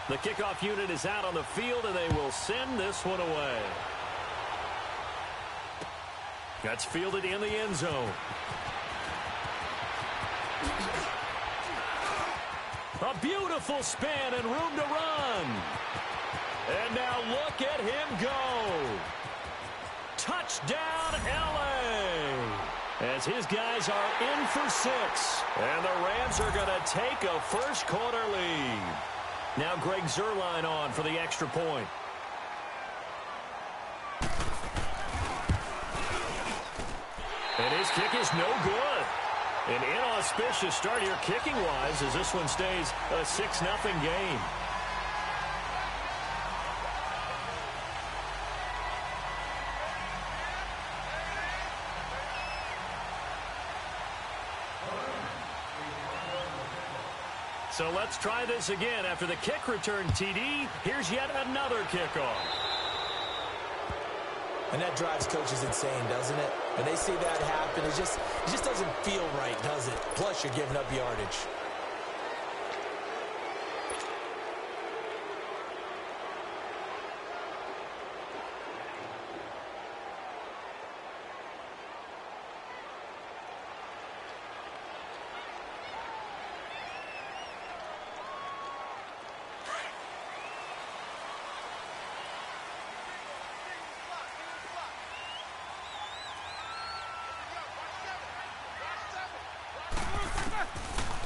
The kickoff unit is out on the field, and they will send this one away. That's fielded in the end zone. A beautiful spin and room to run. And now look at him go. Touchdown, L.A. As his guys are in for 6. And the Rams are going to take a first-quarter lead. Now Greg Zuerlein on for the extra point. And his kick is no good. An inauspicious start here kicking-wise as this one stays a 6-0 game. So let's try this again. After the kick return TD, here's yet another kickoff. And that drives coaches insane, doesn't it? When they see that happen, it just doesn't feel right, does it? Plus, you're giving up yardage.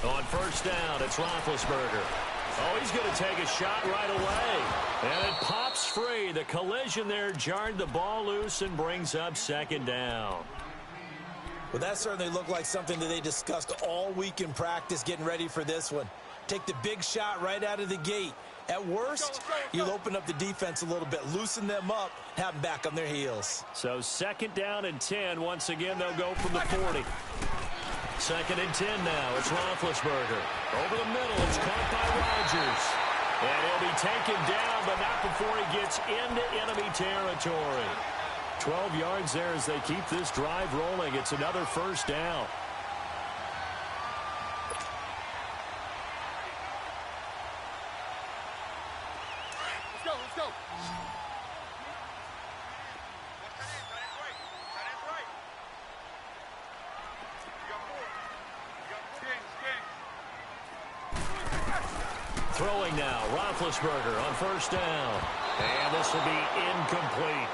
On first down, it's Roethlisberger. Oh, he's going to take a shot right away. And it pops free. The collision there jarred the ball loose and brings up second down. Well, that certainly looked like something that they discussed all week in practice getting ready for this one. Take the big shot right out of the gate. At worst, you'll open up the defense a little bit, loosen them up, have them back on their heels. So second down and 10. Once again, they'll go from the 40. Second and 10 now. It's Roethlisberger. Over the middle. It's caught by Rodgers. And he'll be taken down, but not before he gets into enemy territory. 12 yards there as they keep this drive rolling. It's another first down. Let's go. Throwing now, Roethlisberger on first down. And this will be incomplete.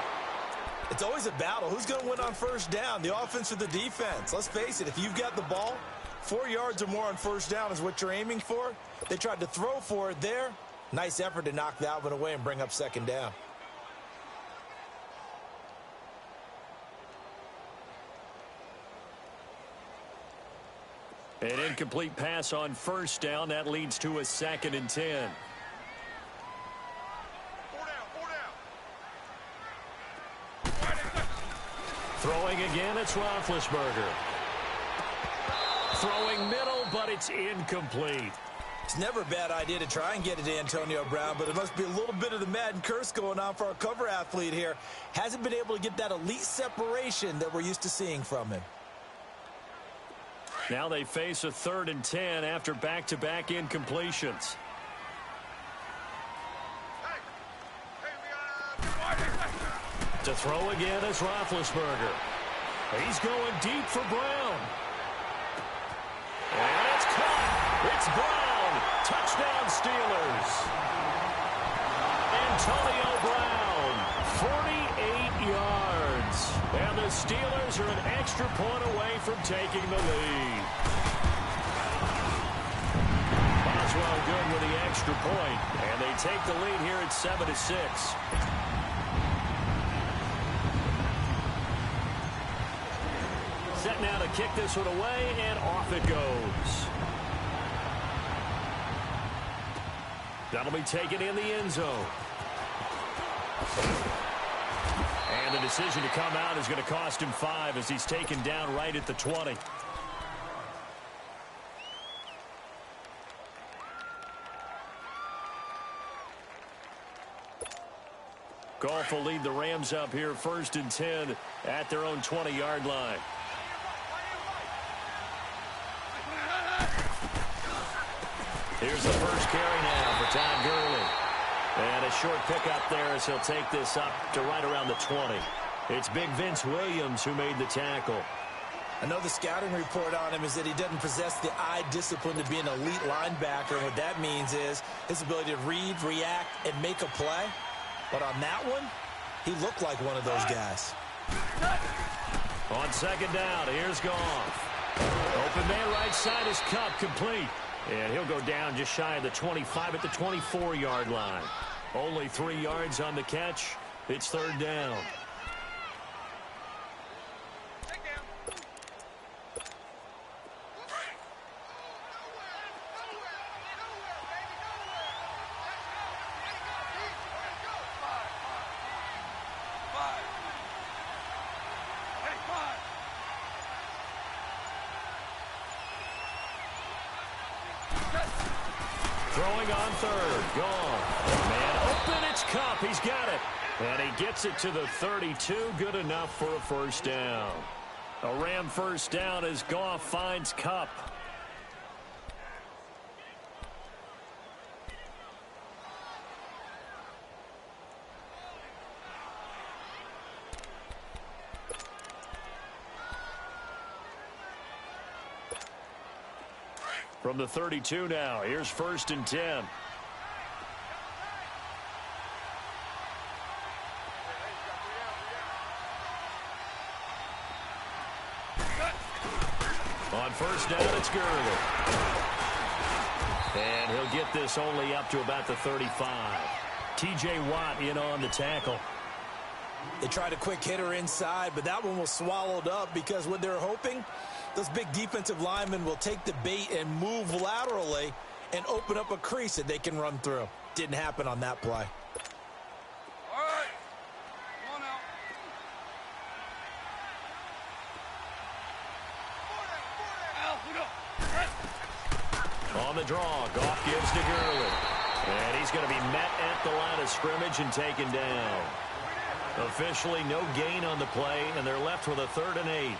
It's always a battle. Who's going to win on first down, the offense or the defense? Let's face it, if you've got the ball, 4 yards or more on first down is what you're aiming for. They tried to throw for it there. Nice effort to knock that one away and bring up second down. An incomplete pass on first down. That leads to a second and 10. Throwing again, it's Roethlisberger. Throwing middle, but it's incomplete. It's never a bad idea to try and get it to Antonio Brown, but it must be a little bit of the Madden curse going on for our cover athlete here. Hasn't been able to get that elite separation that we're used to seeing from him. Now they face a 3rd and 10 after back-to-back incompletions. To throw again is Roethlisberger. He's going deep for Brown. And it's caught. It's Brown. Touchdown Steelers. Antonio Brown, 48 yards. And the Steelers are an extra point away from taking the lead. Boswell good with the extra point. And they take the lead here at 7-6. Set now to kick this one away, and off it goes. That'll be taken in the end zone. And the decision to come out is going to cost him 5 as he's taken down right at the 20. Goff will lead the Rams up here 1st and 10 at their own 20-yard line. Here's the first carry now for Todd Gurley. And a short pickup there as he'll take this up to right around the 20. It's Big Vince Williams who made the tackle. I know the scouting report on him is that he doesn't possess the eye discipline to be an elite linebacker. What that means is his ability to read, react, and make a play. But on that one, he looked like one of those guys. On 2nd down, here's Goff. Open man right side is Kupp, complete. And he'll go down just shy of the 25 at the 24-yard line. Only 3 yards on the catch. It's 3rd down. Throwing on 3rd. Gone. Man open. It's Kupp. He's got it. And he gets it to the 32. Good enough for a 1st down. A Ram 1st down as Goff finds Kupp. From the 32 now, here's 1st and 10. On 1st down, it's Gurley. And he'll get this only up to about the 35. T.J. Watt in on the tackle. They tried a quick hitter inside, but that one was swallowed up because what they're hoping, those big defensive linemen will take the bait and move laterally and open up a crease that they can run through. Didn't happen on that play. All right. Come on now. On the draw, Goff gives to Gurley. And he's going to be met at the line of scrimmage and taken down. Officially no gain on the play, and they're left with a 3rd and 8.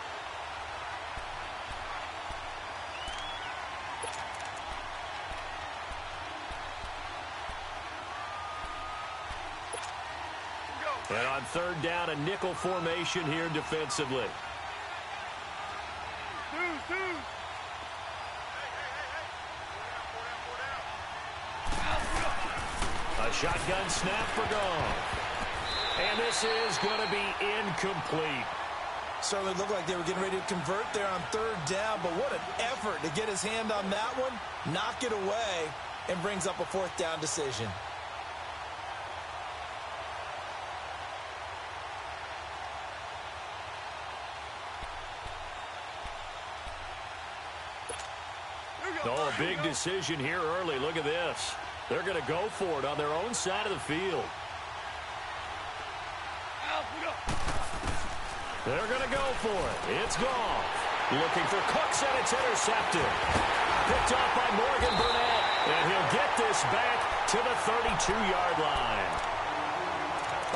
And on 3rd down, a nickel formation here defensively. A shotgun snap for Goff. And this is going to be incomplete. Certainly looked like they were getting ready to convert there on 3rd down, but what an effort to get his hand on that one, knock it away, and brings up a 4th down decision. Oh, a big decision here early. Look at this. They're going to go for it on their own side of the field. They're going to go for it. It's Goff. Looking for Cooks, and it's intercepted. Picked off by Morgan Burnett. And he'll get this back to the 32-yard line.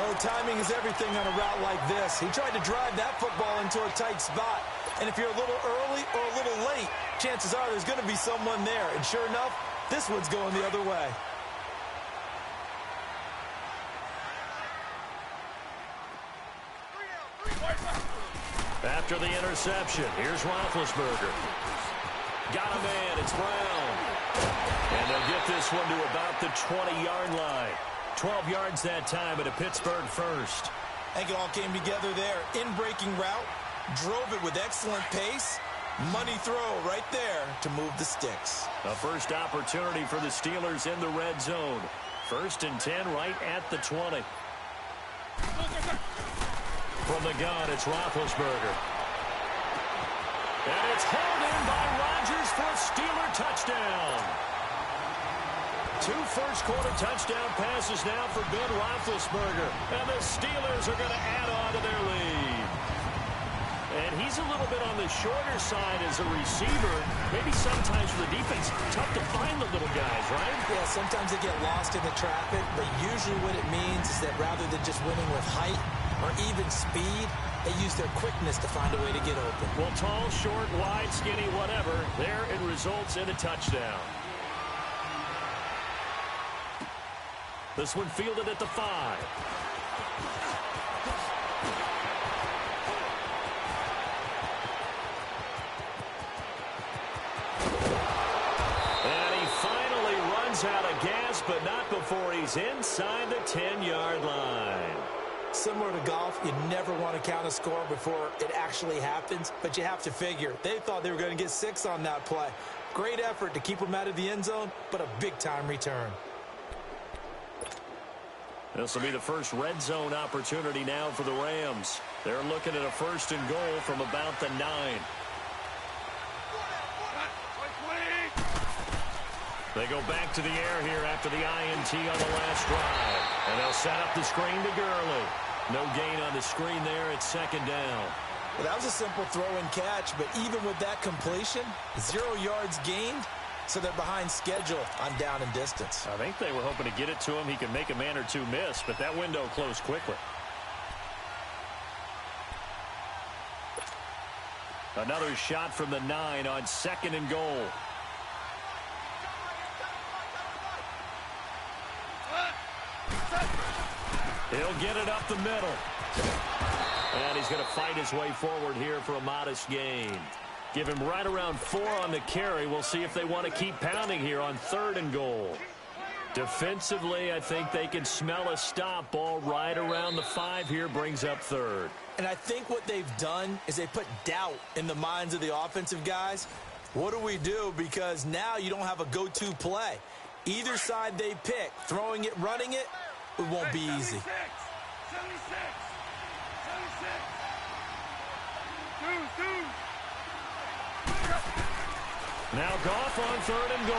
Oh, timing is everything on a route like this. He tried to drive that football into a tight spot. And if you're a little early or a little late, chances are there's going to be someone there. And sure enough, this one's going the other way. After the interception, here's Roethlisberger. Got a man, it's Brown. And they'll get this one to about the 20-yard line. 12 yards that time at a Pittsburgh 1st. I think it all came together there. In-breaking route, drove it with excellent pace. Money throw right there to move the sticks. A first opportunity for the Steelers in the red zone. 1st and 10 right at the 20. From the gun, it's Roethlisberger. And it's hauled in by Rodgers for a Steeler touchdown. 2 first-quarter touchdown passes now for Ben Roethlisberger. And the Steelers are going to add on to their lead. And he's a little bit on the shorter side as a receiver. Maybe sometimes for the defense, tough to find the little guys, right? Yeah, sometimes they get lost in the traffic, but usually what it means is that rather than just winning with height or even speed, they use their quickness to find a way to get open. Well, tall, short, wide, skinny, whatever, there it results in a touchdown. This one fielded at the 5. And he finally runs out of gas, but not before he's inside the 10-yard line. Similar to golf, you never want to count a score before it actually happens, but you have to figure. They thought they were going to get 6 on that play. Great effort to keep them out of the end zone, but a big-time return. This will be the first red zone opportunity now for the Rams. They're looking at a 1st and goal from about the 9. They go back to the air here after the INT on the last drive. And they'll set up the screen to Gurley. No gain on the screen there. It's 2nd down. Well, that was a simple throw and catch, but even with that completion, 0 yards gained, so they're behind schedule on down and distance. I think they were hoping to get it to him. He could make a man or two miss, but that window closed quickly. Another shot from the 9 on 2nd and goal. He'll get it up the middle. And he's going to fight his way forward here for a modest gain. Give him right around 4 on the carry. We'll see if they want to keep pounding here on 3rd and goal. Defensively, I think they can smell a stop. Ball right around the 5 here, brings up 3rd. And I think what they've done is they put doubt in the minds of the offensive guys. What do we do? Because now you don't have a go-to play. Either side they pick, throwing it, running it, it won't be easy. 76. Now Goff on 3rd and goal.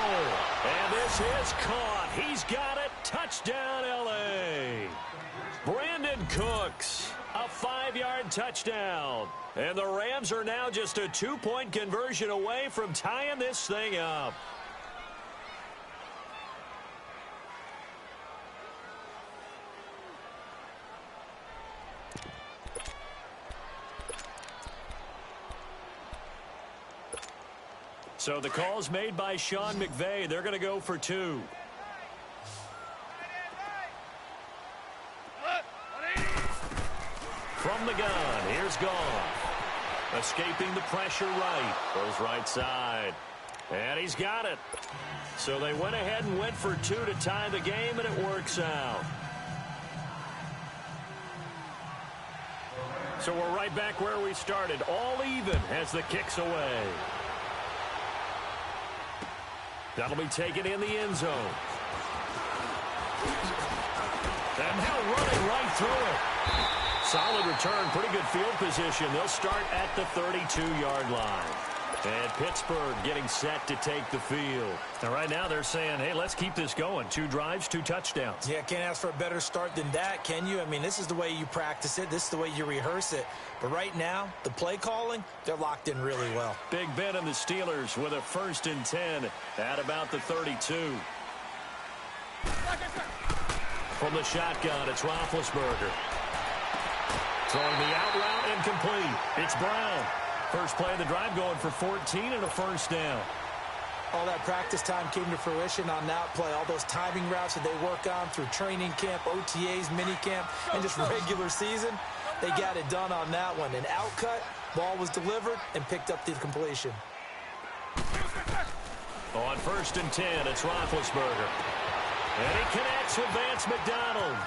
And this is caught. He's got it. Touchdown, L.A. Brandon Cooks, a 5-yard touchdown. And the Rams are now just a 2-point conversion away from tying this thing up. So the call's made by Sean McVay. They're going to go for 2. From the gun, here's Goff. Escaping the pressure right. Goes right side. And he's got it. So they went ahead and went for 2 to tie the game, and it works out. So we're right back where we started. All even as the kick's away. That'll be taken in the end zone. And now running right through it. Solid return, pretty good field position. They'll start at the 32-yard line. And Pittsburgh getting set to take the field. Now, right now they're saying, hey, let's keep this going. 2 drives, 2 touchdowns. Yeah, can't ask for a better start than that, can you? I mean, this is the way you practice it. This is the way you rehearse it. But right now, the play calling, they're locked in really well. Big Ben and the Steelers with a 1st and 10 at about the 32. From the shotgun, it's Roethlisberger. Throwing the out route incomplete. It's Brown. First play of the drive going for 14 and a 1st down. All that practice time came to fruition on that play. All those timing routes that they work on through training camp, OTAs, minicamp, and just regular season, they got it done on that one. An outcut, ball was delivered, and picked up the completion. On 1st and 10, it's Roethlisberger. And he connects with Vance McDonald.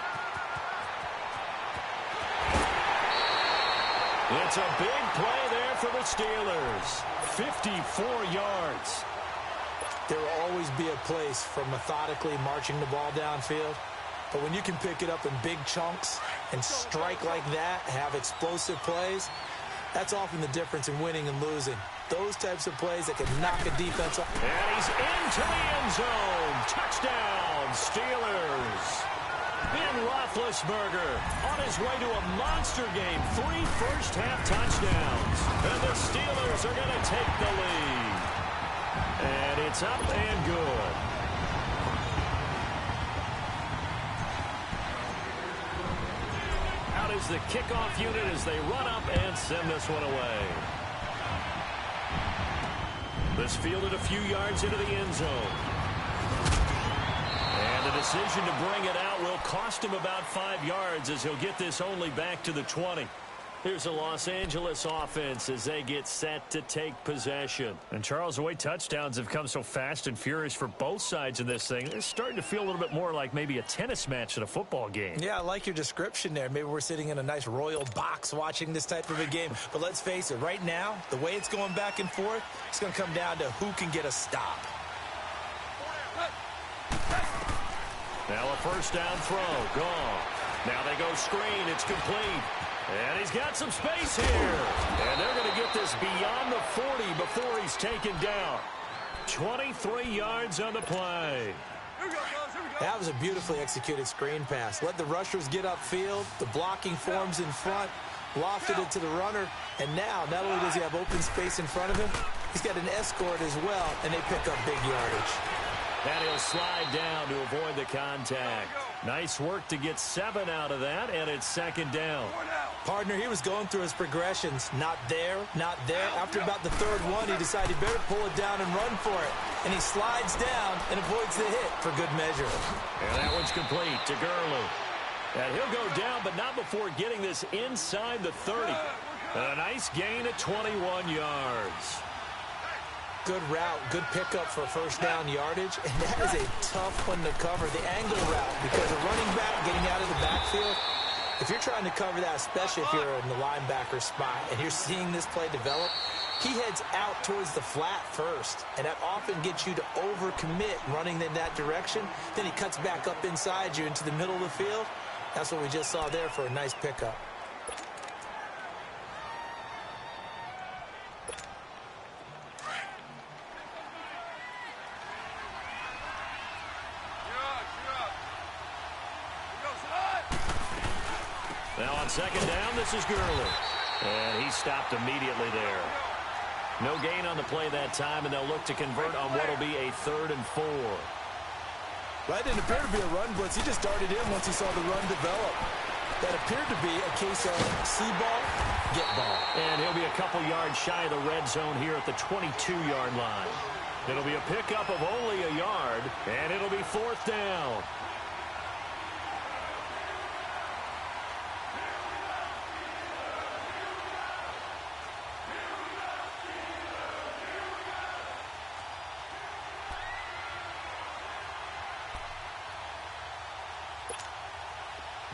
It's a big play there for the Steelers. 54 yards. There will always be a place for methodically marching the ball downfield. But when you can pick it up in big chunks and strike like that, have explosive plays, that's often the difference in winning and losing. Those types of plays that can knock a defense off. And he's into the end zone. Touchdown, Steelers. Ben Roethlisberger on his way to a monster game. 3 first-half touchdowns. And the Steelers are going to take the lead. And it's up and good. Out is the kickoff unit as they run up and send this one away. This fielded a few yards into the end zone. And the decision to bring it out will cost him about 5 yards as he'll get this only back to the 20. Here's the Los Angeles offense as they get set to take possession. And Charles, the way touchdowns have come so fast and furious for both sides in this thing, it's starting to feel a little bit more like maybe a tennis match than a football game. Yeah, I like your description there. Maybe we're sitting in a nice royal box watching this type of a game. But let's face it, right now, the way it's going back and forth, it's going to come down to who can get a stop. Now a first down throw, gone. Now they go screen, it's complete. And he's got some space here. And they're going to get this beyond the 40 before he's taken down. 23 yards on the play. That was a beautifully executed screen pass. Let the rushers get upfield. The blocking forms in front. Lofted it to the runner. And now, not only does he have open space in front of him, he's got an escort as well, and they pick up big yardage. And he'll slide down to avoid the contact. Nice work to get 7 out of that, and it's second down. Partner, he was going through his progressions. Not there, not there. After about the third one, he decided he better pull it down and run for it. And he slides down and avoids the hit for good measure. And that one's complete to Gurley. And he'll go down, but not before getting this inside the 30. And a nice gain at 21 yards. Good route, good pickup for first down yardage, and that is a tough one to cover, the angle route, because a running back getting out of the backfield, if you're trying to cover that, especially if you're in the linebacker spot, and you're seeing this play develop, he heads out towards the flat first, and that often gets you to overcommit running in that direction. Then he cuts back up inside you into the middle of the field. That's what we just saw there for a nice pickup. Now on second down, this is Gurley. And he stopped immediately there. No gain on the play that time, and they'll look to convert on what will be a 3rd and 4. That didn't appear to be a run blitz. He just darted in once he saw the run develop. That appeared to be a case of see ball, get ball. And he'll be a couple yards shy of the red zone here at the 22-yard line. It'll be a pickup of only a yard, and it'll be 4th down.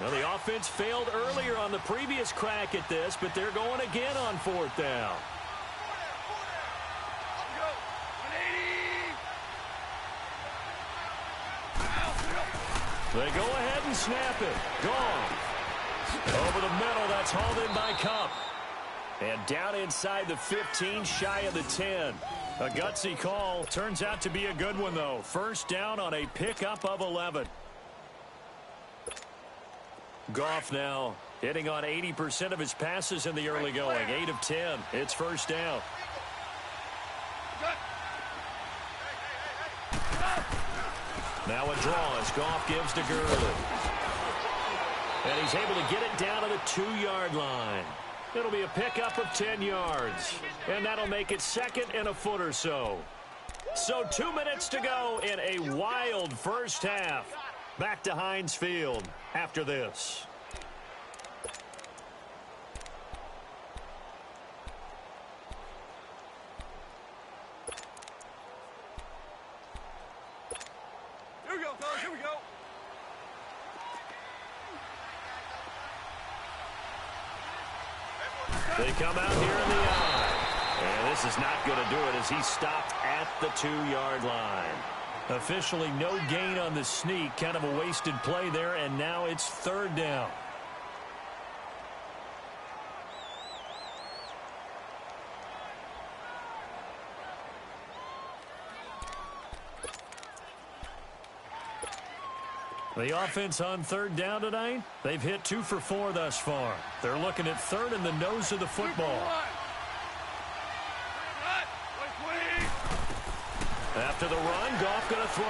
Well, the offense failed earlier on the previous crack at this, but they're going again on 4th down. They go ahead and snap it. Gone. Over the middle, that's hauled in by Cup. And down inside the 15, shy of the 10. A gutsy call. Turns out to be a good one, though. First down on a pickup of 11. Goff now hitting on 80% of his passes in the early going. 8 of 10. It's first down. Now a draw as Goff gives to Gurley. And he's able to get it down to the 2-yard line. It'll be a pickup of 10 yards. And that'll make it 2nd and a foot or so. So 2 minutes to go in a wild first half. Back to Heinz Field after this. Here we go, fellas. Here we go. They come out here in the eye. And this is not going to do it as he stopped at the 2-yard line. Officially no gain on the sneak. Kind of a wasted play there, and now it's 3rd down. The offense on third down tonight, they've hit 2 for 4 thus far. They're looking at third in the nose of the football. After the run, Goff going to throw.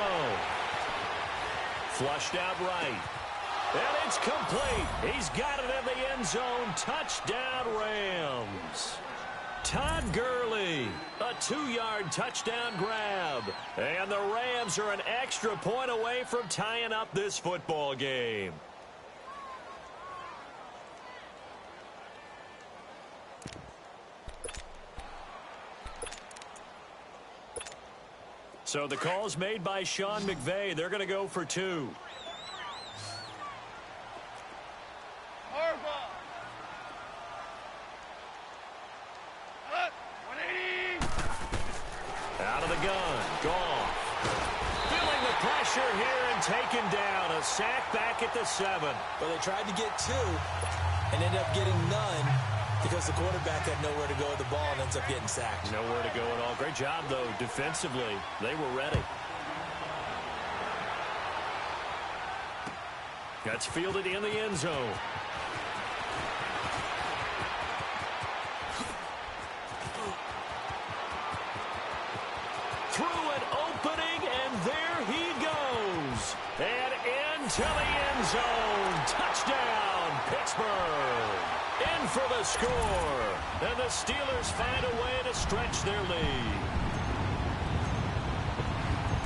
Flushed out right. And it's complete. He's got it in the end zone. Touchdown, Rams. Todd Gurley, a 2-yard touchdown grab. And the Rams are an extra point away from tying up this football game. So the call's made by Sean McVay. They're going to go for 2. Out of the gun, Goff. Feeling the pressure here and taken down. A sack back at the 7. Well, they tried to get 2 and ended up getting none because the quarterback had nowhere to go with the ball and ends up getting sacked. Nowhere to go at all. Great job, though, defensively. They were ready. That's fielded in the end zone. Through an opening, and there he goes. And into the end zone. Touchdown, Pittsburgh. In for the score. And the Steelers find a way to stretch their lead.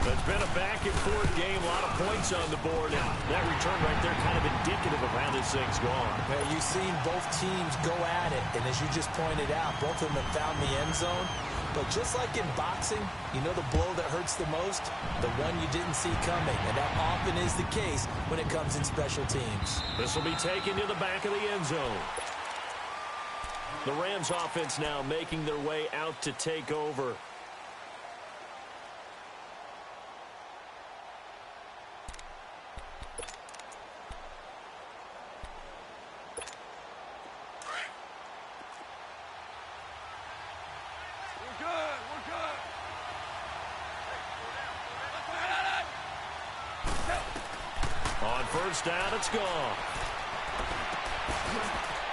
It's been a back-and-forth game. A lot of points on the board. And that return right there kind of indicative of how this thing's gone. Well, you've seen both teams go at it. And as you just pointed out, both of them have found the end zone. But just like in boxing, you know the blow that hurts the most? The one you didn't see coming. And that often is the case when it comes in special teams. This will be taken to the back of the end zone. The Rams offense now making their way out to take over. On first down, it's gone.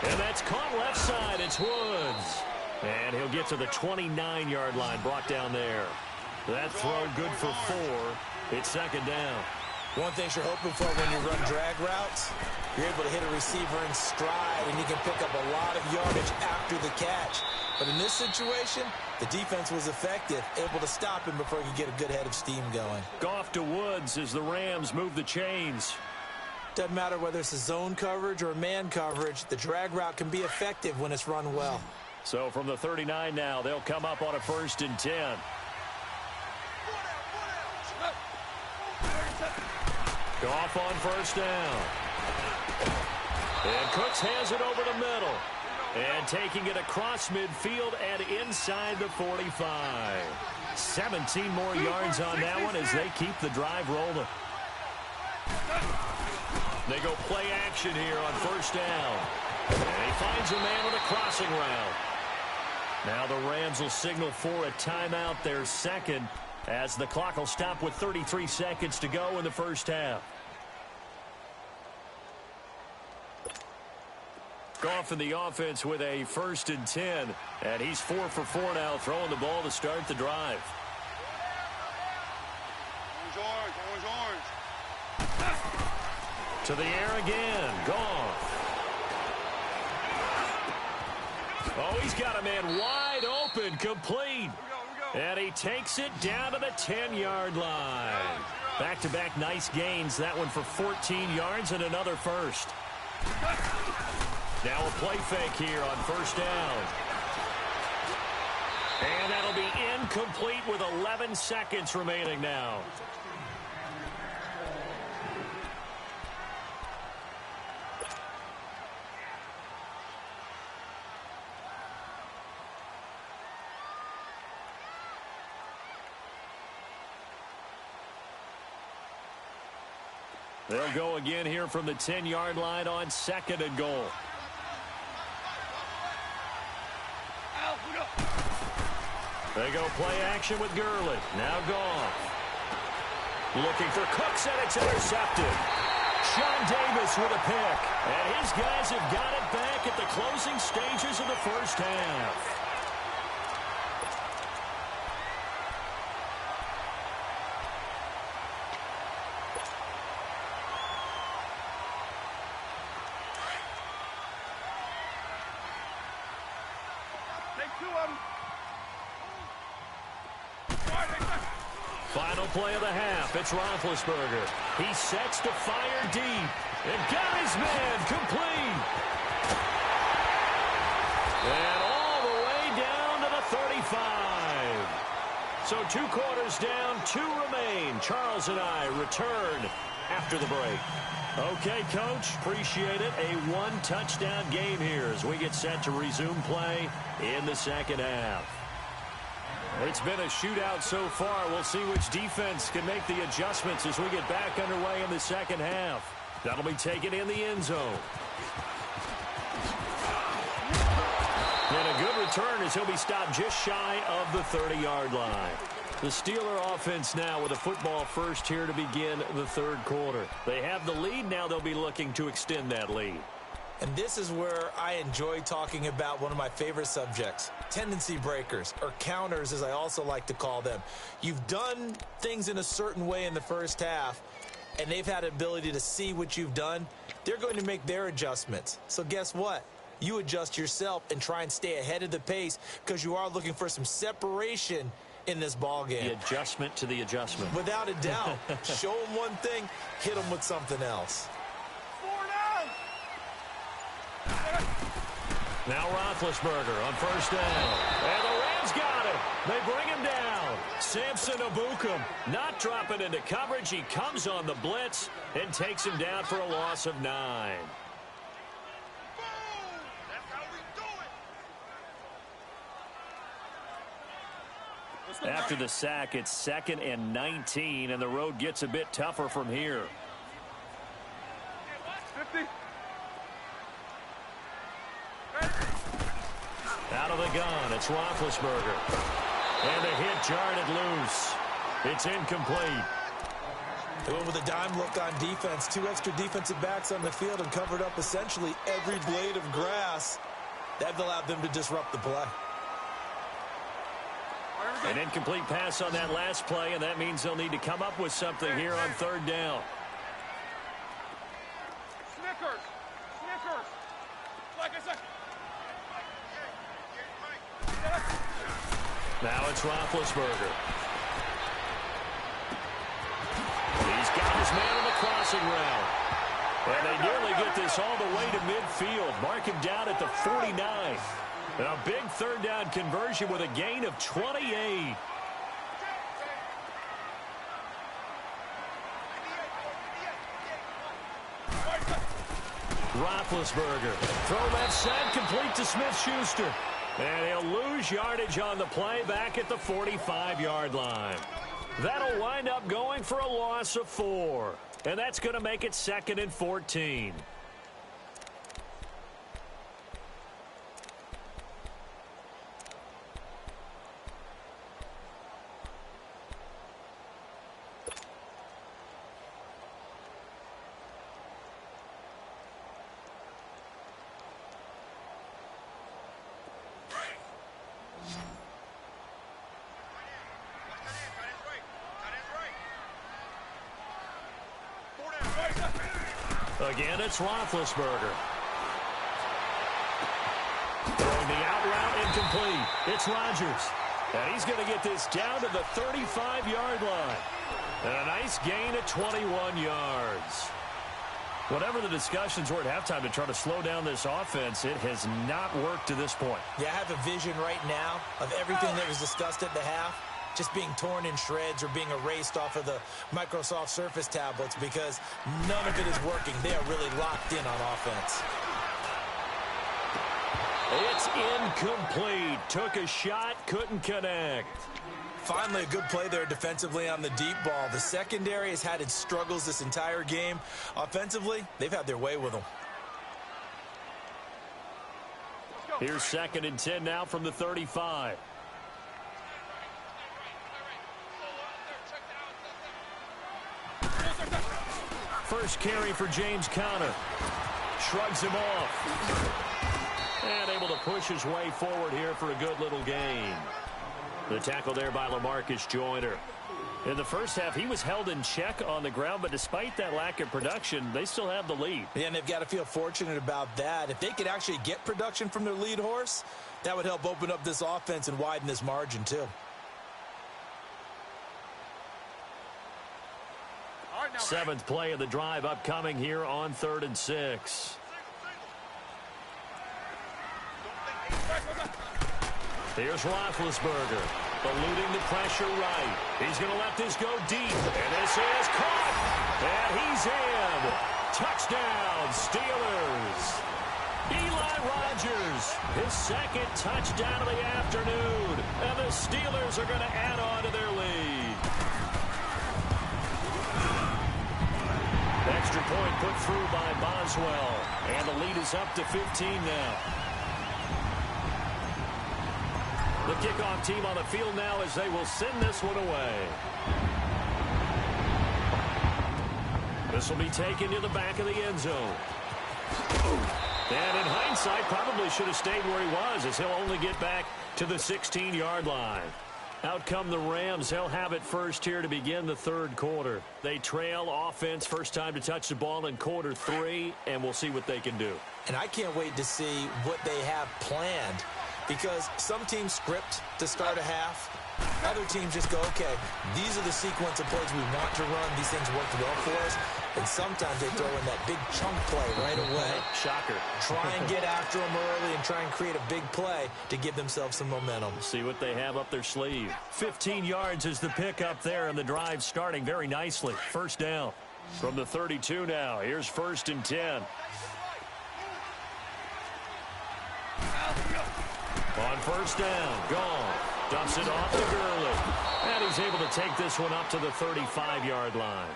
And that's caught left side. It's Woods. And he'll get to the 29-yard line, brought down there. That throw good for 4. It's second down. One thing you're hoping for when you run drag routes, you're able to hit a receiver in stride, and you can pick up a lot of yardage after the catch. But in this situation, the defense was effective, able to stop him before he could get a good head of steam going. Goff to Woods as the Rams move the chains. Doesn't matter whether it's a zone coverage or man coverage, the drag route can be effective when it's run well. So from the 39 now, they'll come up on a 1st and 10. Goff on first down. And Cooks has it over the middle. And taking it across midfield and inside the 45. 17 more yards on that one as they keep the drive rolling. They go play action here on first down. And he finds a man with a crossing route. Now the Rams will signal for a timeout, their second, as the clock will stop with 33 seconds to go in the first half. Goff in the offense with a 1st and 10. And he's 4 for 4 now, throwing the ball to start the drive. Orange. To the air again. Goff. Oh, he's got a man wide open, complete. And he takes it down to the 10-yard line. Back-to-back nice gains. That one for 14 yards and another first. Now a play fake here on first down. And that'll be incomplete with 11 seconds remaining now. They'll go again here from the 10-yard line on 2nd and goal. They go play action with Gurley. Now Goff. Looking for Cooks, and it's intercepted. Sean Davis with a pick. And his guys have got it back at the closing stages of the first half. Final play of the half. It's Roethlisberger. He sets to fire deep. And got his man complete. And all the way down to the 35. So 2 quarters down, 2 remain. Charles and I return after the break. Okay, Coach, appreciate it. A 1-touchdown game here as we get set to resume play in the second half. It's been a shootout so far. We'll see which defense can make the adjustments as we get back underway in the second half. That'll be taken in the end zone. And a good return as he'll be stopped just shy of the 30-yard line. The Steeler offense now with a football first here to begin the third quarter. They have the lead. Now they'll be looking to extend that lead. And this is where I enjoy talking about one of my favorite subjects, tendency breakers, or counters as I also like to call them. You've done things in a certain way in the first half, and they've had the ability to see what you've done. They're going to make their adjustments. So guess what? You adjust yourself and try and stay ahead of the pace because you are looking for some separation in this ball game. The adjustment to the adjustment. Without a doubt. Show them one thing, hit them with something else. Now Roethlisberger on first down. And the Rams got him. They bring him down. Samson Ebukam not dropping into coverage. He comes on the blitz and takes him down for a loss of 9. After the sack, it's 2nd and 19, and the road gets a bit tougher from here. 50. Out of the gun, it's Roethlisberger. And the hit jarred it loose. It's incomplete. They went with a dime look on defense. 2 extra defensive backs on the field and covered up essentially every blade of grass. That allowed them to disrupt the play. An incomplete pass on that last play, and that means they'll need to come up with something here on third down. Snickers. Like I said. Now it's Roethlisberger. He's got his man on the crossing route. And they nearly get this all the way to midfield. Mark him down at the 49. And a big third down conversion with a gain of 28. Roethlisberger. Throw left side, complete to Smith-Schuster. And he'll lose yardage on the play back at the 45-yard line. That'll wind up going for a loss of 4. And that's going to make it 2nd and 14. Again, it's Roethlisberger. Throwing the out route incomplete. It's Rodgers. And he's going to get this down to the 35-yard line. And a nice gain of 21 yards. Whatever the discussions were at halftime to try to slow down this offense, it has not worked to this point. Yeah, I have a vision right now of everything that was discussed at the half just being torn in shreds or being erased off of the Microsoft Surface tablets because none of it is working. They are really locked in on offense. It's incomplete. Took a shot, couldn't connect. Finally, a good play there defensively on the deep ball. The secondary has had its struggles this entire game. Offensively, they've had their way with them. Here's 2nd and 10 now from the 35. First carry for James Conner. Shrugs him off. And able to push his way forward here for a good little gain. The tackle there by LaMarcus Joyner. In the first half, he was held in check on the ground, but despite that lack of production, they still have the lead. Yeah, and they've got to feel fortunate about that. If they could actually get production from their lead horse, that would help open up this offense and widen this margin too. Seventh play of the drive upcoming here on 3rd and 6. Here's Roethlisberger, eluding the pressure right. He's going to let this go deep, and this is caught, and he's in. Touchdown, Steelers. Eli Rogers, his second touchdown of the afternoon, and the Steelers are going to add on to their lead. Extra point put through by Boswell, and the lead is up to 15 now. The kickoff team on the field now as they will send this one away. This will be taken to the back of the end zone. And in hindsight, probably should have stayed where he was, as he'll only get back to the 16-yard line. Out come the Rams. They'll have it first here to begin the third quarter. They trail offense, first time to touch the ball in quarter 3, and we'll see what they can do. And I can't wait to see what they have planned, because some teams script to start a half. Other teams just go, okay, these are the sequence of plays we want to run. These things worked well for us. And sometimes they throw in that big chunk play right away. Shocker. Try and get after them early and try and create a big play to give themselves some momentum. See what they have up their sleeve. 15 yards is the pickup there, and the drive starting very nicely. First down from the 32 now. Here's 1st and 10. On first down, gone. Dumps it off to Gurley. And he's able to take this one up to the 35-yard line.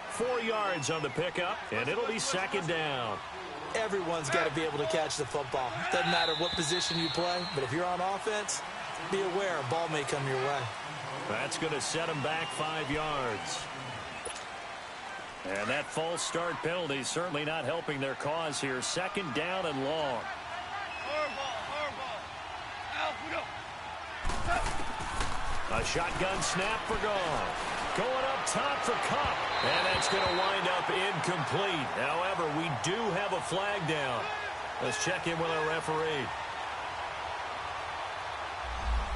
4 yards on the pickup, and it'll be second down. Everyone's got to be able to catch the football. Doesn't matter what position you play, but if you're on offense, be aware a ball may come your way. That's going to set him back 5 yards. And that false start penalty certainly not helping their cause here. Second down and long. A shotgun snap for Goff. Going up top for Kupp. And that's going to wind up incomplete. However, we do have a flag down. Let's check in with our referee.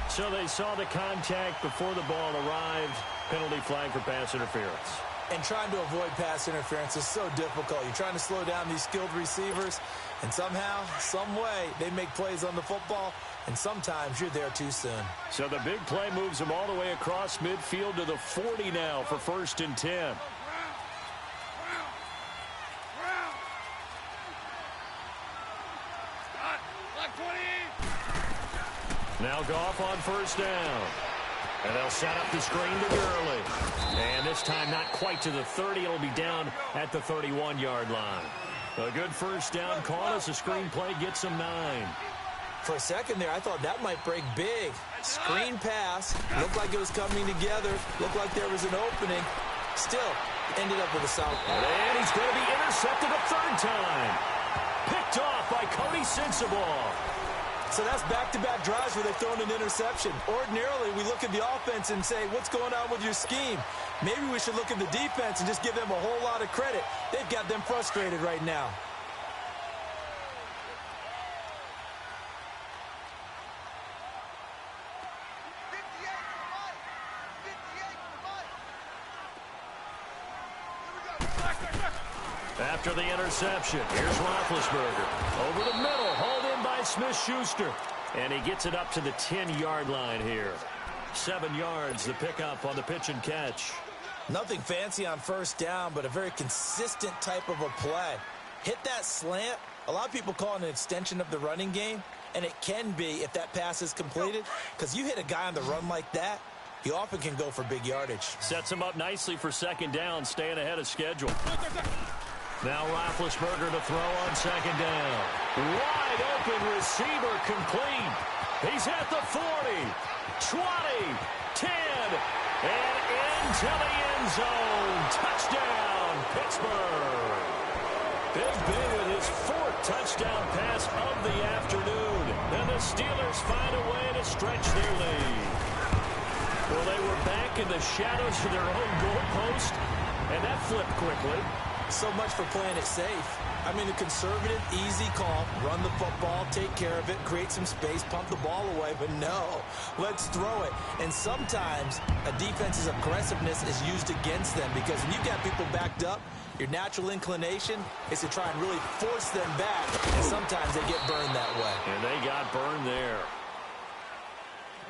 So they saw the contact before the ball arrived. Penalty flag for pass interference. And trying to avoid pass interference is so difficult. You're trying to slow down these skilled receivers, and somehow, some way, they make plays on the football, and sometimes you're there too soon. So the big play moves them all the way across midfield to the 40 now for 1st and 10. Now Goff on first down. And they'll set up the screen to Gurley. And this time not quite to the 30. It'll be down at the 31-yard line. A good first down call as the screen play gets them 9. For a second there, I thought that might break big. Screen pass. Looked like it was coming together. Looked like there was an opening. Still, ended up with a southpaw. And he's going to be intercepted a third time. Picked off by Cody Sensabaugh. So that's back-to-back drives where they've thrown an interception. Ordinarily, we look at the offense and say, what's going on with your scheme? Maybe we should look at the defense and just give them a whole lot of credit. They've got them frustrated right now. After the interception, here's Roethlisberger. Over the middle, hauled in by Smith-Schuster. And he gets it up to the 10-yard line here. 7 yards, the pickup on the pitch and catch. Nothing fancy on first down, but a very consistent type of a play. Hit that slant. A lot of people call it an extension of the running game, and it can be if that pass is completed, because you hit a guy on the run like that, he often can go for big yardage. Sets him up nicely for second down, staying ahead of schedule. Now Roethlisberger to throw on second down. Wide open receiver complete. He's at the 40, 20, 10, and into the end zone. Touchdown, Pittsburgh. Big Ben with his fourth touchdown pass of the afternoon. And the Steelers find a way to stretch their lead. Well, they were back in the shadows of their own goalpost, and that flipped quickly. So much for playing it safe. I mean, a conservative, easy call, run the football, take care of it, create some space, pump the ball away, but no, let's throw it. And sometimes a defense's aggressiveness is used against them because when you've got people backed up, your natural inclination is to try and really force them back, and sometimes they get burned that way. And they got burned there.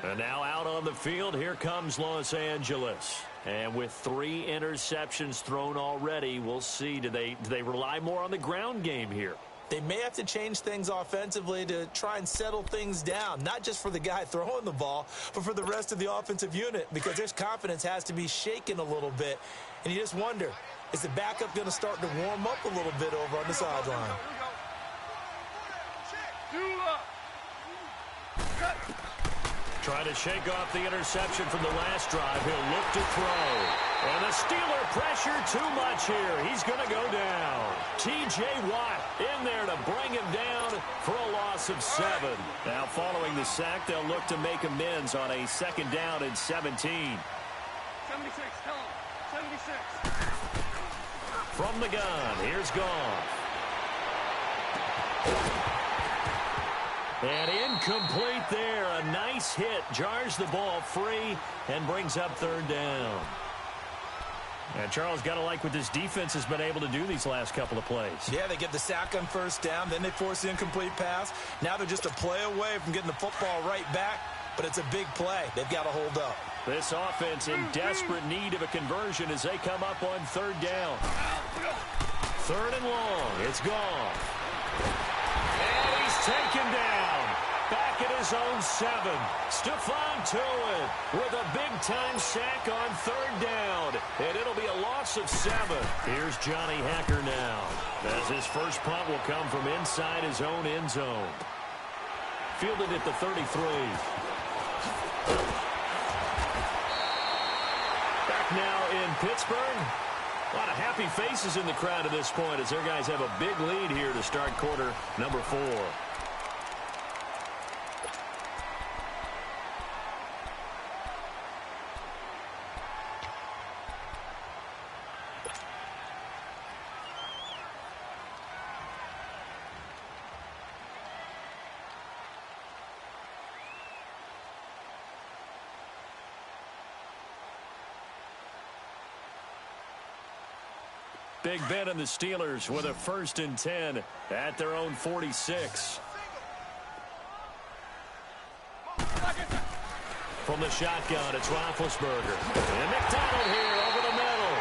And now out on the field, here comes Los Angeles. And with 3 interceptions thrown already, we'll see. Do they rely more on the ground game here? They may have to change things offensively to try and settle things down, not just for the guy throwing the ball, but for the rest of the offensive unit, because their confidence has to be shaken a little bit. And you just wonder, is the backup going to start to warm up a little bit over on the sideline? Trying to shake off the interception from the last drive. He'll look to throw. And the Steeler pressure too much here. He's going to go down. T.J. Watt in there to bring him down for a loss of 7. Now following the sack, they'll look to make amends on a 2nd down and 17. 76, tell him. 76. From the gun, here's Goff. And incomplete there. A nice hit. Jars the ball free and brings up 3rd down. And Charles, got to like what this defense has been able to do these last couple of plays. Yeah, they get the sack on 1st down. Then they force the incomplete pass. Now they're just a play away from getting the football right back. But it's a big play. They've got to hold up. This offense in desperate need of a conversion as they come up on 3rd down. 3rd and long. It's gone. And he's taken down. Back at his own 7. Stephon Tuitt with a big-time sack on 3rd down. And it'll be a loss of 7. Here's Johnny Hacker now, as his first punt will come from inside his own end zone. Fielded at the 33. Back now in Pittsburgh. A lot of happy faces in the crowd at this point as their guys have a big lead here to start quarter number 4. Big Ben and the Steelers with a 1st and 10 at their own 46. From the shotgun, it's Roethlisberger. And McDonald here over the middle.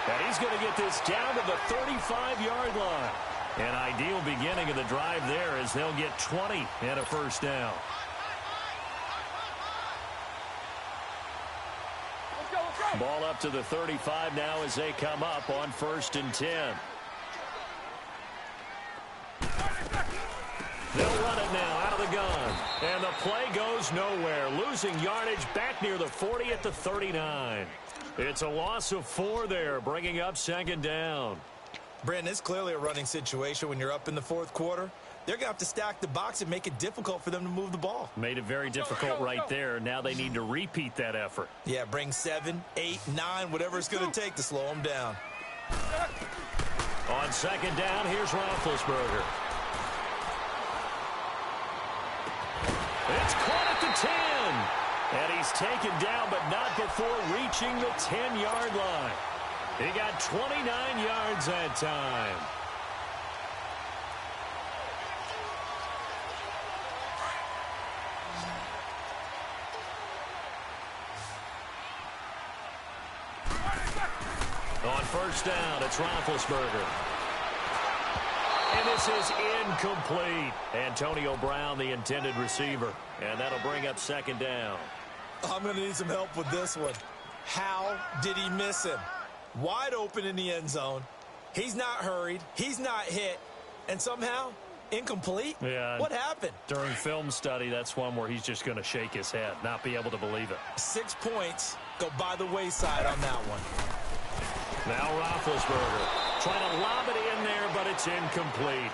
And he's going to get this down to the 35-yard line. An ideal beginning of the drive there as they'll get 20 and a 1st down. Ball up to the 35 now as they come up on 1st and 10. They'll run it now out of the gun. And the play goes nowhere. Losing yardage back near the 40 at the 39. It's a loss of 4 there, bringing up 2nd down. Brandon, it's clearly a running situation when you're up in the 4th quarter. They're going to have to stack the box and make it difficult for them to move the ball. Made it very difficult right there. Now they need to repeat that effort. Yeah, bring 7, 8, 9, whatever it's going to take to slow them down. On 2nd down, here's Roethlisberger. It's caught at the 10. And he's taken down, but not before reaching the 10-yard line. He got 29 yards that time. On 1st down, it's Roethlisberger. And this is incomplete. Antonio Brown, the intended receiver. And that'll bring up 2nd down. I'm going to need some help with this one. How did he miss him? Wide open in the end zone. He's not hurried. He's not hit. And somehow, Incomplete? Yeah. What happened? During film study, that's one where he's just going to shake his head, not be able to believe it. 6 points go by the wayside on that one. Now Roethlisberger trying to lob it in there, but it's incomplete.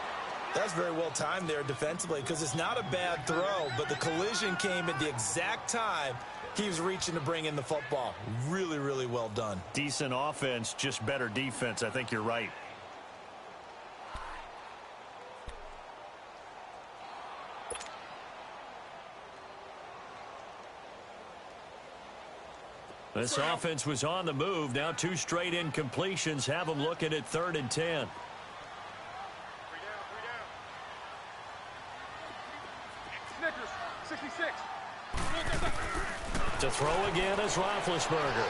That's very well timed there defensively because it's not a bad throw, but the collision came at the exact time he was reaching to bring in the football. Really, really well done. Decent offense, just better defense. I think you're right. This offense was on the move. Now 2 straight incompletions have them looking at 3rd and 10. 3 down, 3 down. Snickers, 66. To throw again is Roethlisberger.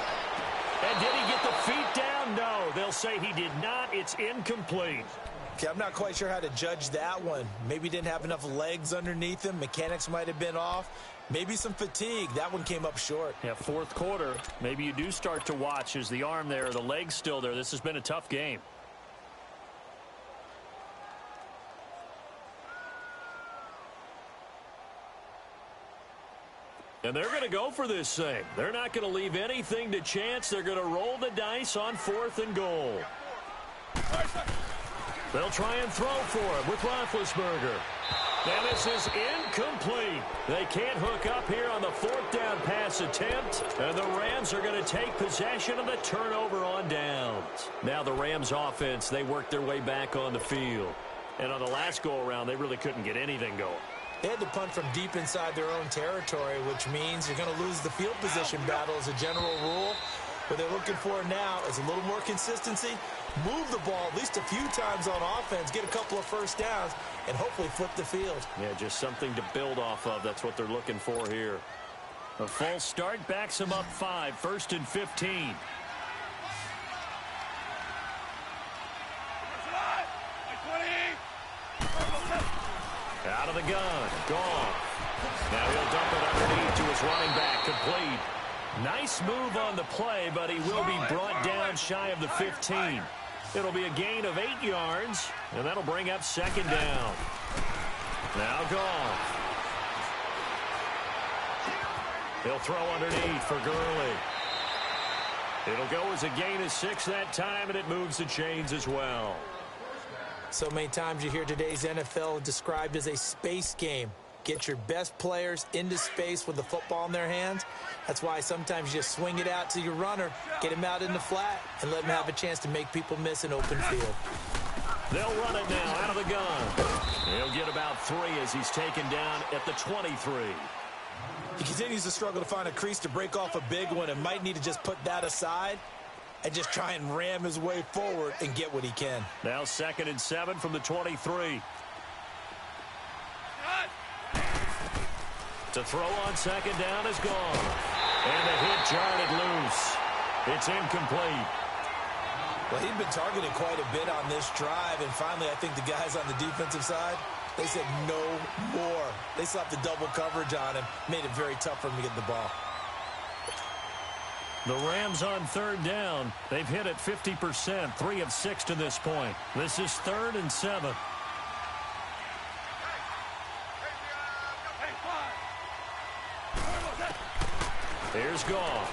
And did he get the feet down? No. They'll say he did not. It's incomplete. Okay, I'm not quite sure how to judge that one. Maybe he didn't have enough legs underneath him. Mechanics might have been off. Maybe some fatigue. That one came up short. Yeah, 4th quarter. Maybe you do start to watch. Is the arm there, the leg's still there? This has been a tough game. And they're going to go for this thing. They're not going to leave anything to chance. They're going to roll the dice on 4th and goal. They'll try and throw for it with Roethlisberger. And this is incomplete. They can't hook up here on the 4th down pass attempt. And the Rams are going to take possession of the turnover on downs. Now the Rams offense, they worked their way back on the field. And on the last go-around, they really couldn't get anything going. They had to punt from deep inside their own territory, which means you're going to lose the field position battle as a general rule. What they're looking for now is a little more consistency, move the ball at least a few times on offense, get a couple of first downs, and hopefully flip the field. Yeah, just something to build off of. That's what they're looking for here. A false start backs them up 5, 1st and 15. Out of the gun, gone. Now he'll dump it underneath to his running back, complete. Nice move on the play, but he will be brought down shy of the 15. It'll be a gain of 8 yards, and that'll bring up 2nd down. Now gone. He'll throw underneath for Gurley. It'll go as a gain of 6 that time, and it moves the chains as well. So many times you hear today's NFL described as a space game. Get your best players into space with the football in their hands. That's why sometimes you just swing it out to your runner, get him out in the flat, and let him have a chance to make people miss an open field. They'll run it now out of the gun. He'll get about 3 as he's taken down at the 23. He continues to struggle to find a crease to break off a big one and might need to just put that aside and just try and ram his way forward and get what he can. Now 2nd and 7 from the 23. To throw on 2nd down is gone. And the hit jarred it loose. It's incomplete. Well, he'd been targeted quite a bit on this drive, and finally I think the guys on the defensive side, they said no more. They slapped the double coverage on him, made it very tough for him to get the ball. The Rams on 3rd down. They've hit it 50%, 3 of 6 to this point. This is 3rd and 7. Here's Goff.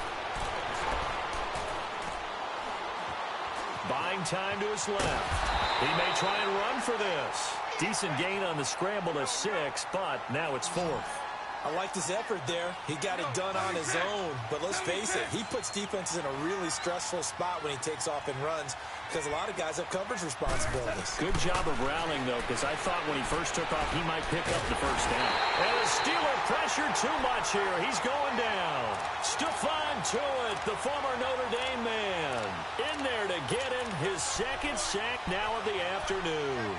Buying time to his left. He may try and run for this. Decent gain on the scramble to 6, but now it's 4th. I liked his effort there. He got it done on his own. But let's face it, he puts defenses in a really stressful spot when he takes off and runs because a lot of guys have coverage responsibilities. Good job of rallying, though, because I thought when he first took off, he might pick up the 1st down. And the Steeler pressure too much here. He's going down. Stephon Tuitt, the former Notre Dame man, in there to get him his 2nd sack now of the afternoon.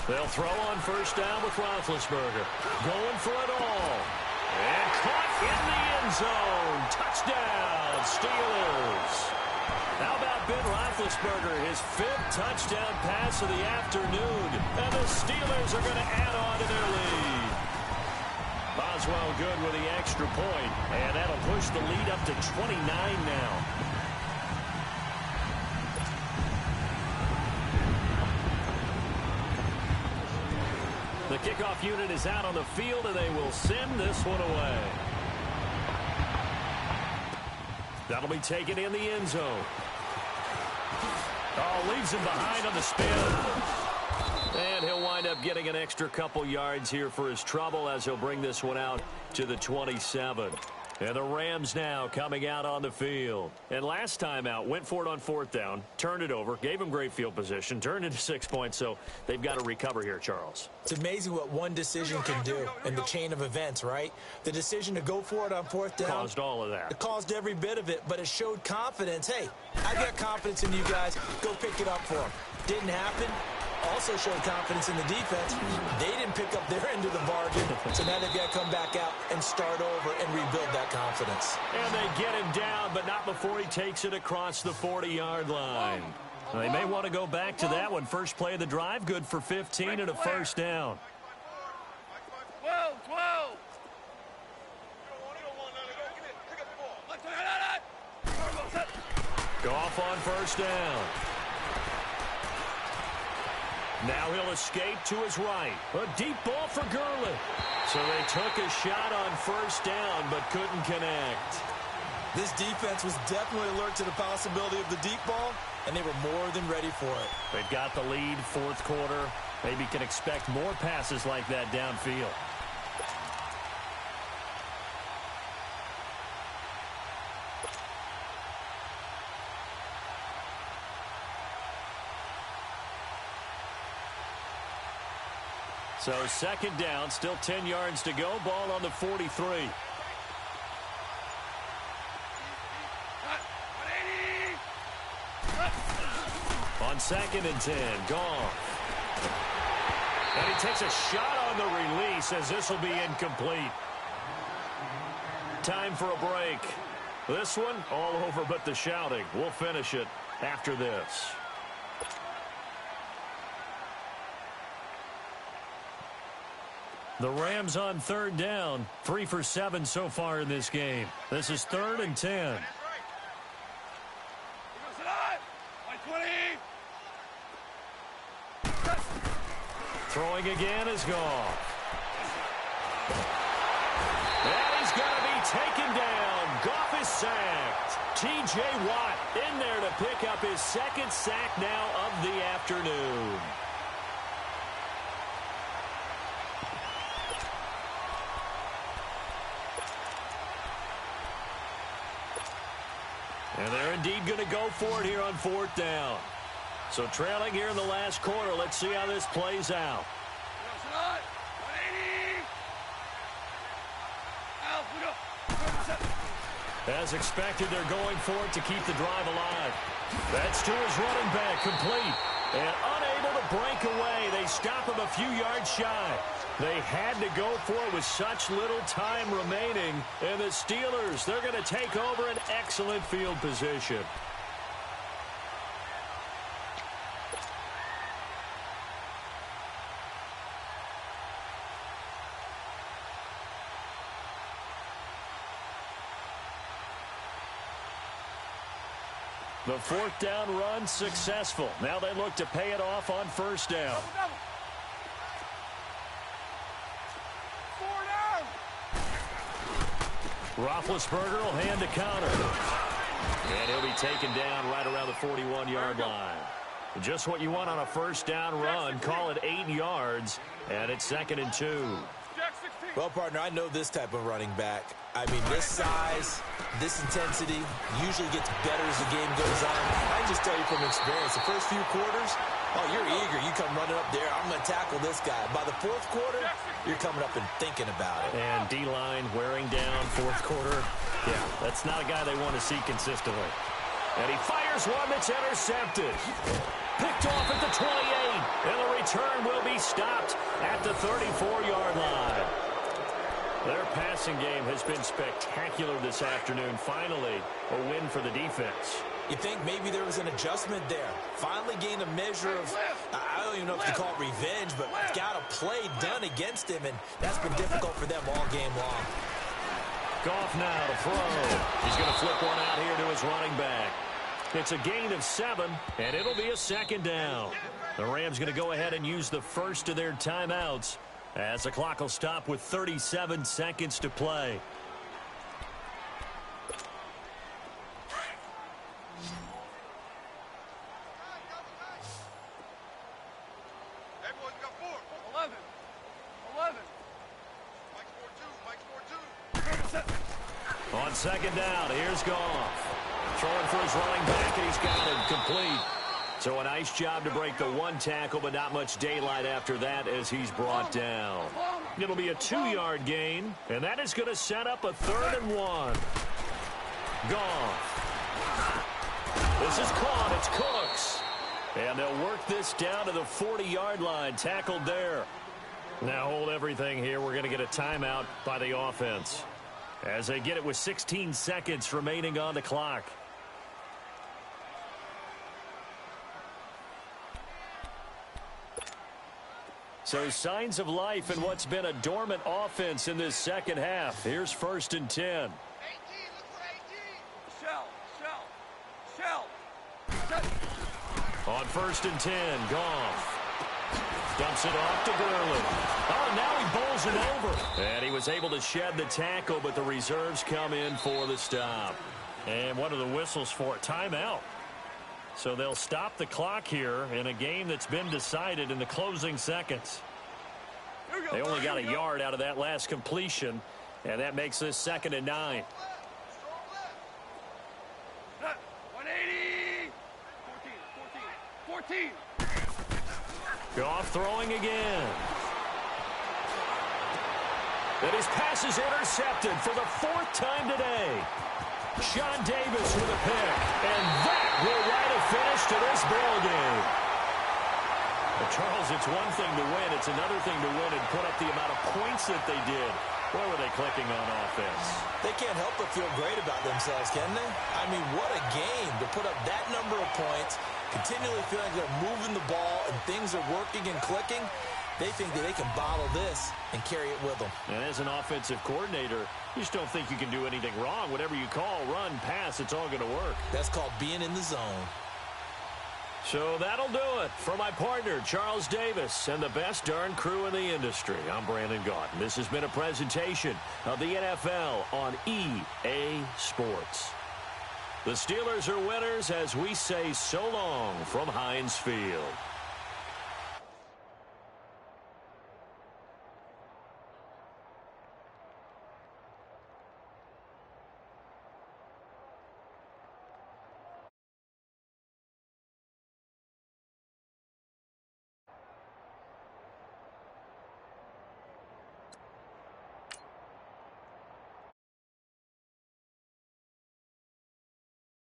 They'll throw on 1st down with Roethlisberger. Going for it all. And caught in the end zone. Touchdown, Steelers. How about Ben Roethlisberger, his 5th touchdown pass of the afternoon, and the Steelers are going to add on to their lead. Boswell good with the extra point, and that'll push the lead up to 29 now. The kickoff unit is out on the field, and they will send this one away. That'll be taken in the end zone. Oh, leaves him behind on the spin. And he'll wind up getting an extra couple yards here for his trouble as he'll bring this one out to the 27. And the Rams now coming out on the field. And last time out, went for it on 4th down, turned it over, gave him great field position, turned into 6 points, so they've got to recover here, Charles. It's amazing what one decision can do in the chain of events, right? The decision to go for it on 4th down. Caused all of that. It caused every bit of it, but it showed confidence. Hey, I got confidence in you guys. Go pick it up for them. Didn't happen. Also showed confidence in the defense. They didn't pick up their end of the bargain, so now they've got to come back out and start over and rebuild that confidence. And they get him down, but not before he takes it across the 40-yard line. They may want to go back to that one. First play of the drive, good for 15 and a first down. 12. Goff on first down. Now he'll escape to his right. A deep ball for Gurley. So they took a shot on first down, but couldn't connect. This defense was definitely alert to the possibility of the deep ball, and they were more than ready for it. They've got the lead, 4th quarter. Maybe can expect more passes like that downfield. So 2nd down, still 10 yards to go. Ball on the 43. On 2nd and 10, Goff. And he takes a shot on the release as this will be incomplete. Time for a break. This one, all over but the shouting. We'll finish it after this. The Rams on 3rd down, 3 for 7 so far in this game. This is 3rd and 10. Throwing again is Goff. And he's going to be taken down. Goff is sacked. T.J. Watt in there to pick up his 2nd sack now of the afternoon. And they're indeed going to go for it here on 4th down. So trailing here in the last quarter. Let's see how this plays out. As expected, they're going for it to keep the drive alive. That's to his running back, complete. And unable to break away. They stop him a few yards shy. They had to go for it with such little time remaining. And the Steelers, they're going to take over an excellent field position. The 4th down run successful. Now they look to pay it off on 1st down. Roethlisberger will hand the counter. And he'll be taken down right around the 41-yard line. Just what you want on a 1st down run. Call it 8 yards. And it's 2nd and 2. Well, partner, I know this type of running back. I mean, this size, this intensity usually gets better as the game goes on. I can just tell you from experience, the first few quarters, oh, you're eager. You come running up there. I'm going to tackle this guy. By the 4th quarter, you're coming up and thinking about it. And D-line wearing down 4th quarter. Yeah, that's not a guy they want to see consistently. And he fires one that's intercepted. Picked off at the 28. And the return will be stopped at the 34-yard line. Their passing game has been spectacular this afternoon. Finally, a win for the defense. You think maybe there was an adjustment there. Finally gained a measure of, I don't even know if you call it revenge, but got a play done against him, and that's been difficult for them all game long. Goff now to throw. He's going to flip one out here to his running back. It's a gain of 7, and it'll be a second down. The Rams going to go ahead and use the first of their timeouts as the clock will stop with 37 seconds to play. Everyone's got 4. 11. 11. Mike's 4-2. On second down, here's Goff. Throwing for his running back, and he's got him complete. So a nice job to break the 1 tackle, but not much daylight after that as he's brought down. It'll be a 2-yard gain, and that is going to set up a 3rd and 1. Goff. This is caught. It's Cooks. And they'll work this down to the 40-yard line. Tackled there. Now hold everything here. We're going to get a timeout by the offense as they get it with 16 seconds remaining on the clock. So signs of life in what's been a dormant offense in this second half. Here's 1st and 10. 18, look for 18. Shell. On 1st and 10, Goff dumps it off to Gurley. Oh, now he bowls him over. And he was able to shed the tackle, but the reserves come in for the stop. And what are the whistles for? Timeout. So they'll stop the clock here in a game that's been decided in the closing seconds. They only got a yard out of that last completion, and that makes this 2nd and 9. 180. 14. Goff throwing again. And his pass is intercepted for the 4th time today. Sean Davis with a pick, and that will write a finish to this ball game. But Charles, it's one thing to win. It's another thing to win and put up the amount of points that they did. Where were they clicking on offense? They can't help but feel great about themselves, can they? I mean, what a game to put up that number of points, continually feeling like they're moving the ball and things are working and clicking. They think that they can bottle this and carry it with them. And as an offensive coordinator, you just don't think you can do anything wrong. Whatever you call, run, pass, it's all going to work. That's called being in the zone. So that'll do it for my partner, Charles Davis, and the best darn crew in the industry. I'm Brandon Gaudin. This has been a presentation of the NFL on EA Sports. The Steelers are winners as we say so long from Heinz Field.